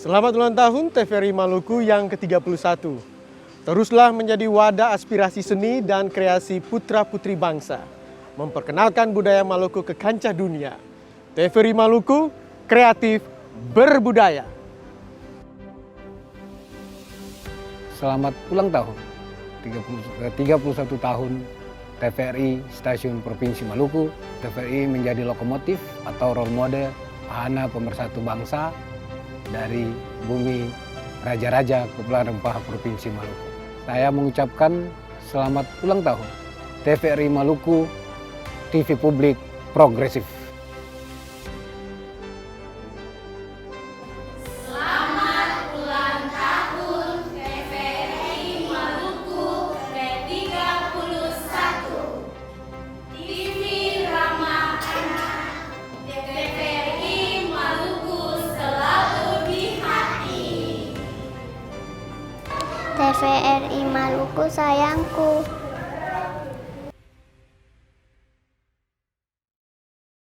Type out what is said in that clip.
Selamat ulang tahun TVRI Maluku yang ke-31. Teruslah menjadi wadah aspirasi seni dan kreasi putra-putri bangsa. Memperkenalkan budaya Maluku ke kancah dunia. TVRI Maluku, kreatif berbudaya. Selamat ulang tahun, 31 tahun TVRI Stasiun Provinsi Maluku. TVRI menjadi lokomotif atau role model wahana pemersatu bangsa dari bumi raja-raja Kepulauan Rempah Provinsi Maluku. Saya mengucapkan selamat ulang tahun TVRI Maluku, TV publik progresif. Selamat ulang tahun TVRI Maluku ke-31. TV ramah anak. TVRI Maluku selalu di hati. TVRI Maluku sayangku.